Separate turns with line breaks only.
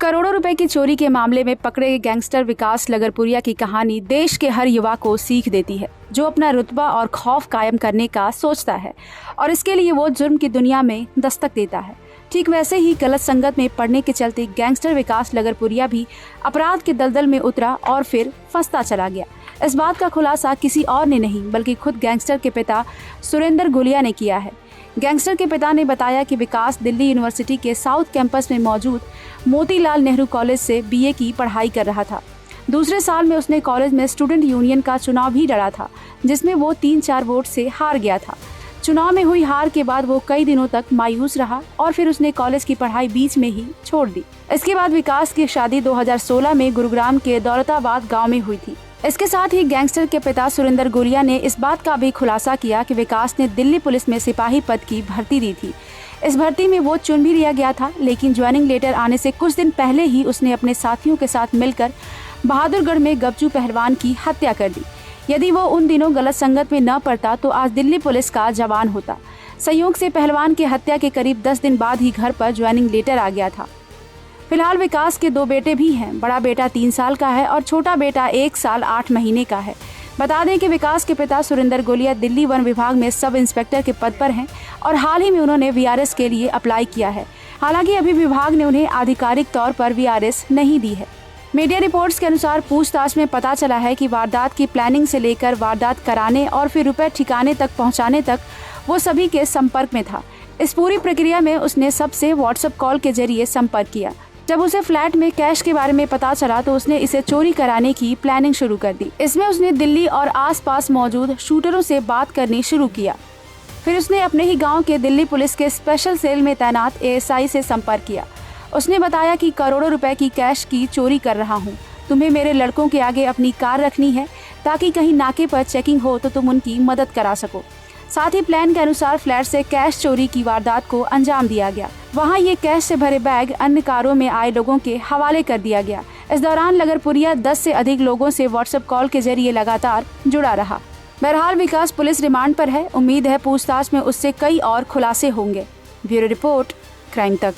करोड़ों रुपए की चोरी के मामले में पकड़े गए गैंगस्टर विकास लगरपुरिया की कहानी देश के हर युवा को सीख देती है, जो अपना रुतबा और खौफ कायम करने का सोचता है और इसके लिए वो जुर्म की दुनिया में दस्तक देता है। ठीक वैसे ही गलत संगत में पड़ने के चलते गैंगस्टर विकास लगरपुरिया भी अपराध के दलदल में उतरा और फिर फंसता चला गया। इस बात का खुलासा किसी और ने नहीं बल्कि खुद गैंगस्टर के पिता सुरेंद्र गुलिया ने किया है। गैंगस्टर के पिता ने बताया कि विकास दिल्ली यूनिवर्सिटी के साउथ कैंपस में मौजूद मोतीलाल नेहरू कॉलेज से बीए की पढ़ाई कर रहा था। दूसरे साल में उसने कॉलेज में स्टूडेंट यूनियन का चुनाव भी लड़ा था, जिसमें वो 3-4 वोट से हार गया था। चुनाव में हुई हार के बाद वो कई दिनों तक मायूस रहा और फिर उसने कॉलेज की पढ़ाई बीच में ही छोड़ दी। इसके बाद विकास की शादी 2016 में गुरुग्राम के दौलताबाद गाँव में हुई थी। इसके साथ ही गैंगस्टर के पिता सुरेंद्र गुलिया ने इस बात का भी खुलासा किया कि विकास ने दिल्ली पुलिस में सिपाही पद की भर्ती दी थी। इस भर्ती में वो चुन भी लिया गया था, लेकिन ज्वाइनिंग लेटर आने से कुछ दिन पहले ही उसने अपने साथियों के साथ मिलकर बहादुरगढ़ में गपचू पहलवान की हत्या कर दी। यदि वो उन दिनों गलत संगत में न पड़ता तो आज दिल्ली पुलिस का जवान होता। संयोग से पहलवान की हत्या के करीब 10 दिन बाद ही घर पर ज्वाइनिंग लेटर आ गया था। फिलहाल विकास के 2 बेटे भी हैं। बड़ा बेटा 3 साल का है और छोटा बेटा 1 साल 8 महीने का है। बता दें कि विकास के पिता सुरेंद्र गुलिया दिल्ली वन विभाग में सब इंस्पेक्टर के पद पर हैं और हाल ही में उन्होंने वीआरएस के लिए अप्लाई किया है। हालांकि अभी विभाग ने उन्हें आधिकारिक तौर पर वीआरएस नहीं दी है। मीडिया रिपोर्ट्स के अनुसार पूछताछ में पता चला है कि वारदात की प्लानिंग से लेकर वारदात कराने और फिर रुपए ठिकाने तक पहुँचाने तक वो सभी के संपर्क में था। इस पूरी प्रक्रिया में उसने सबसे व्हाट्सएप कॉल के जरिए संपर्क किया। जब उसे फ्लैट में कैश के बारे में पता चला तो उसने इसे चोरी कराने की प्लानिंग शुरू कर दी। इसमें उसने दिल्ली और आसपास मौजूद शूटरों से बात करनी शुरू किया। फिर उसने अपने ही गांव के दिल्ली पुलिस के स्पेशल सेल में तैनात एएसआई से संपर्क किया। उसने बताया कि करोड़ों रुपए की कैश की चोरी कर रहा हूँ, तुम्हें मेरे लड़कों के आगे अपनी कार रखनी है ताकि कहीं नाके पर चेकिंग हो तो तुम उनकी मदद करा सको। साथ ही प्लान के अनुसार फ्लैट से कैश चोरी की वारदात को अंजाम दिया गया। वहां ये कैश से भरे बैग अन्य कारों में आए लोगों के हवाले कर दिया गया। इस दौरान लगरपुरिया 10 से अधिक लोगों से व्हाट्सएप कॉल के जरिए लगातार जुड़ा रहा। बहरहाल विकास पुलिस रिमांड पर है। उम्मीद है पूछताछ में उससे कई और खुलासे होंगे। ब्यूरो रिपोर्ट, क्राइम तक।